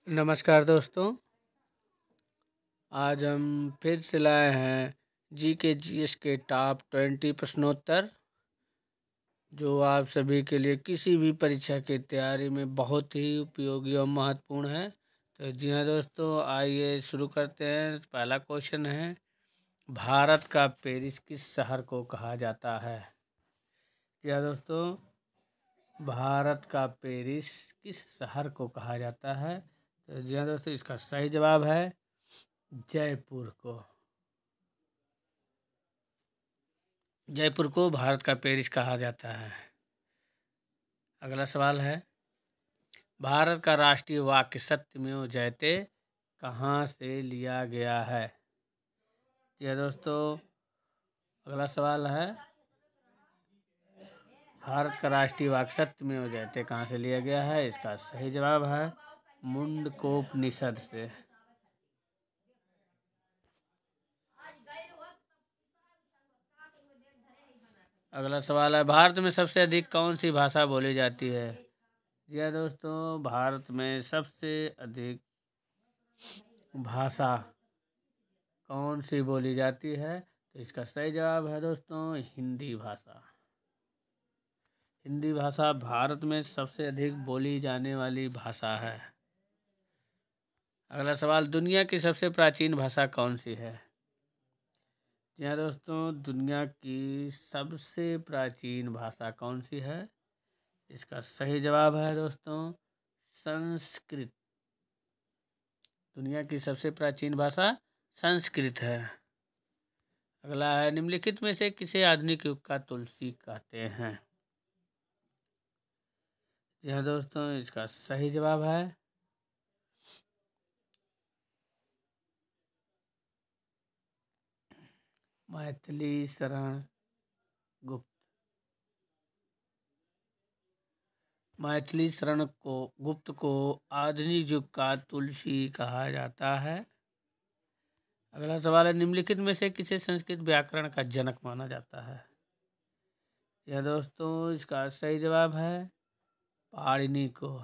नमस्कार दोस्तों। आज हम फिर से लाए हैं जीके जीएस के टॉप 20 प्रश्नोत्तर, जो आप सभी के लिए किसी भी परीक्षा की तैयारी में बहुत ही उपयोगी और महत्वपूर्ण है। तो जी हाँ दोस्तों, आइए शुरू करते हैं। पहला क्वेश्चन है, भारत का पेरिस किस शहर को कहा जाता है? जी हाँ दोस्तों, भारत का पेरिस किस शहर को कहा जाता है? तो जी हाँ दोस्तों, इसका सही जवाब है जयपुर को। जयपुर को भारत का पेरिस कहा जाता है। अगला सवाल है, भारत का राष्ट्रीय वाक्य सत्यमेव जयते कहाँ से लिया गया है? जी हाँ दोस्तों, अगला सवाल है, भारत का राष्ट्रीय वाक्य सत्यमेव जयते कहाँ से लिया गया है? इसका सही जवाब है मुंडकोपनिषद से। अगला सवाल है, भारत में सबसे अधिक कौन सी भाषा बोली जाती है? जी हाँ दोस्तों, भारत में सबसे अधिक भाषा कौन सी बोली जाती है? तो इसका सही जवाब है दोस्तों हिंदी भाषा। हिंदी भाषा भारत में सबसे अधिक बोली जाने वाली भाषा है। अगला सवाल, दुनिया की सबसे प्राचीन भाषा कौन सी है? जी हाँ दोस्तों, दुनिया की सबसे प्राचीन भाषा कौन सी है? इसका सही जवाब है दोस्तों संस्कृत। दुनिया की सबसे प्राचीन भाषा संस्कृत है। अगला है, निम्नलिखित में से किसे आधुनिक युग का तुलसी कहते हैं? जी हाँ दोस्तों, इसका सही जवाब है मैथिली शरण गुप्त। मैथिली शरण को गुप्त को आधुनिक युग का तुलसी कहा जाता है। अगला सवाल है, निम्नलिखित में से किसे संस्कृत व्याकरण का जनक माना जाता है? यह दोस्तों, इसका सही जवाब है पाणिनि को।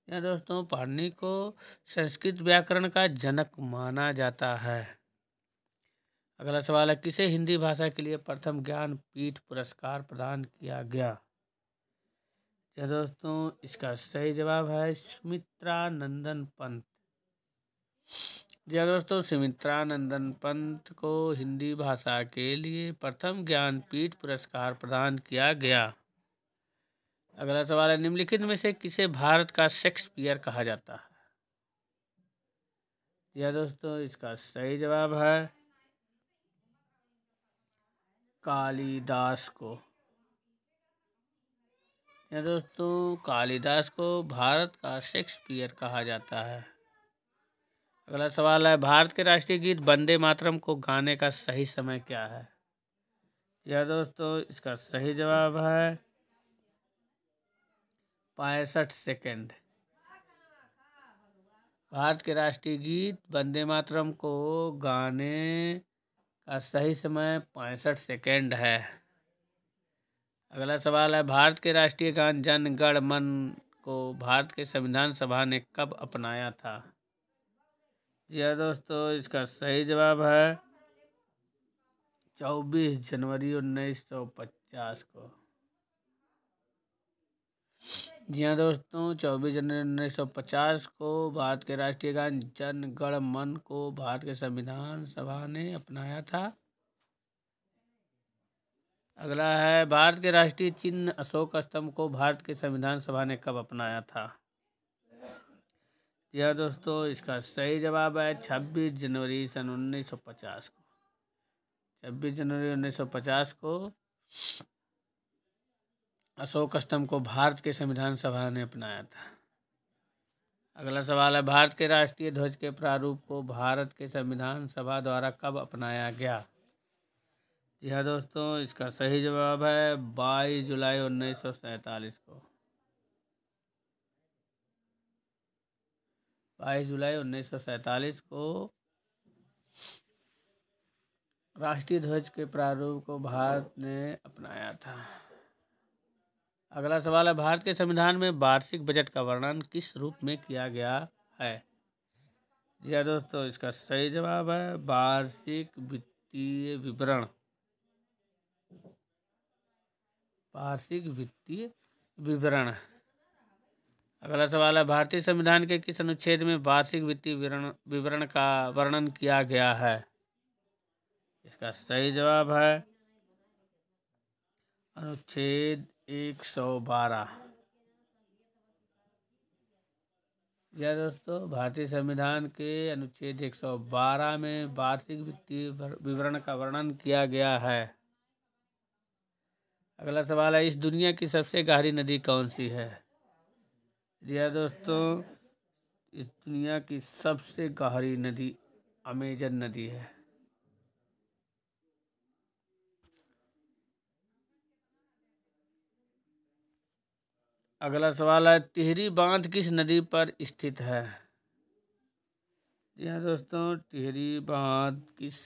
यह दोस्तों, पाणिनि को संस्कृत व्याकरण का जनक माना जाता है। अगला सवाल है, किसे हिंदी भाषा के लिए प्रथम ज्ञानपीठ पुरस्कार प्रदान किया गया? यह दोस्तों, इसका सही जवाब है सुमित्रा नंदन पंत। जी हाँ दोस्तों, सुमित्रा नंदन पंत को हिंदी भाषा के लिए प्रथम ज्ञानपीठ पुरस्कार प्रदान किया गया। अगला सवाल है, निम्नलिखित में से किसे भारत का शेक्सपियर कहा जाता है? जी हाँ दोस्तों, इसका सही जवाब है कालिदास को। जी हाँ दोस्तों, कालिदास को भारत का शेक्सपियर कहा जाता है। अगला सवाल है, भारत के राष्ट्रीय गीत वंदे मातरम को गाने का सही समय क्या है? जी हाँ दोस्तों, इसका सही जवाब है 65 सेकेंड। भारत के राष्ट्रीय गीत वंदे मातरम को गाने का सही समय 65 सेकेंड है। अगला सवाल है, भारत के राष्ट्रीय गान जन गण मन को भारत के संविधान सभा ने कब अपनाया था? जी हाँ दोस्तों, इसका सही जवाब है 24 जनवरी 1950 को। जी हाँ दोस्तों, 24 जनवरी 1950 को भारत के राष्ट्रीय गान जन गण मन को भारत के संविधान सभा ने अपनाया था। अगला है, भारत के राष्ट्रीय चिन्ह अशोक स्तंभ को भारत के संविधान सभा ने कब अपनाया था? जी हाँ दोस्तों, इसका सही जवाब है 26 जनवरी सन 1950 को। 26 जनवरी 1950 को अशोक स्तंभ को भारत के संविधान सभा ने अपनाया था। अगला सवाल है, भारत के राष्ट्रीय ध्वज के प्रारूप को भारत के संविधान सभा द्वारा कब अपनाया गया? जी हाँ दोस्तों, इसका सही जवाब है 22 जुलाई 1947 को। 22 जुलाई 1947 को राष्ट्रीय ध्वज के प्रारूप को भारत ने अपनाया था। अगला सवाल है, भारत के संविधान में वार्षिक बजट का वर्णन किस रूप में किया गया है? जी हाँ दोस्तों, इसका सही जवाब है वार्षिक वित्तीय विवरण। वार्षिक वित्तीय विवरण। अगला सवाल है, भारतीय संविधान के किस अनुच्छेद में वार्षिक वित्तीय विवरण का वर्णन किया गया है? इसका सही जवाब है अनुच्छेद 112। यह दोस्तों, भारतीय संविधान के अनुच्छेद 112 में वार्षिक वित्तीय विवरण का वर्णन किया गया है। अगला सवाल है, इस दुनिया की सबसे गहरी नदी कौन सी है? जी हाँ दोस्तों, इस दुनिया की सबसे गहरी नदी अमेजन नदी है। अगला सवाल है, टिहरी बांध किस नदी पर स्थित है? जी हाँ दोस्तों, टिहरी बांध किस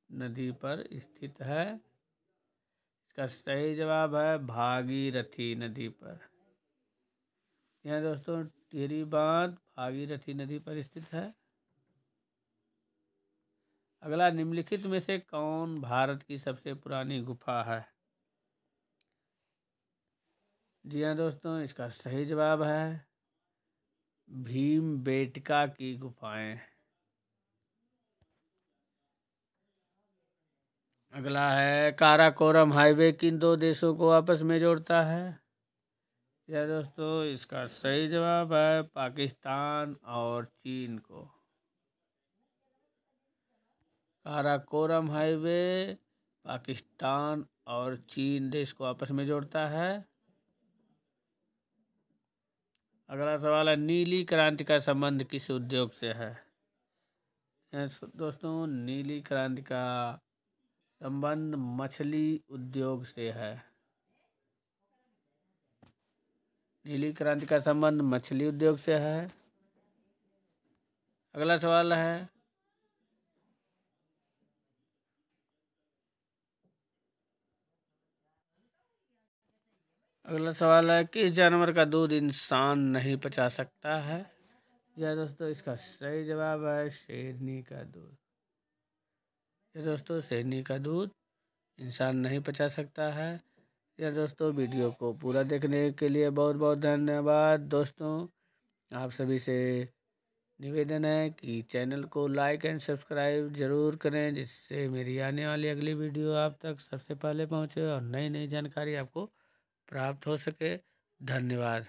नदी पर स्थित है? इसका सही जवाब है भागीरथी नदी पर। यहाँ दोस्तों, टिहरी बांध भागीरथी नदी पर स्थित है। अगला, निम्नलिखित में से कौन भारत की सबसे पुरानी गुफा है? जी हाँ दोस्तों, इसका सही जवाब है भीमबेटका की गुफाएं। अगला है, काराकोरम हाईवे किन दो देशों को आपस में जोड़ता है? यह दोस्तों, इसका सही जवाब है पाकिस्तान और चीन को। काराकोरम हाईवे पाकिस्तान और चीन देश को आपस में जोड़ता है। अगला सवाल है, नीली क्रांति का संबंध किस उद्योग से है? दोस्तों, नीली क्रांति का संबंध मछली उद्योग से है। नीली क्रांति का संबंध मछली उद्योग से है। अगला सवाल है, किस जानवर का दूध इंसान नहीं पचा सकता है? यह दोस्तों, इसका सही जवाब है शेरनी का दूध। यह दोस्तों, शेरनी का दूध इंसान नहीं पचा सकता है। यह दोस्तों, वीडियो को पूरा देखने के लिए बहुत बहुत धन्यवाद। दोस्तों, आप सभी से निवेदन है कि चैनल को लाइक एंड सब्सक्राइब जरूर करें, जिससे मेरी आने वाली अगली वीडियो आप तक सबसे पहले पहुंचे और नई नई जानकारी आपको प्राप्त हो सके। धन्यवाद।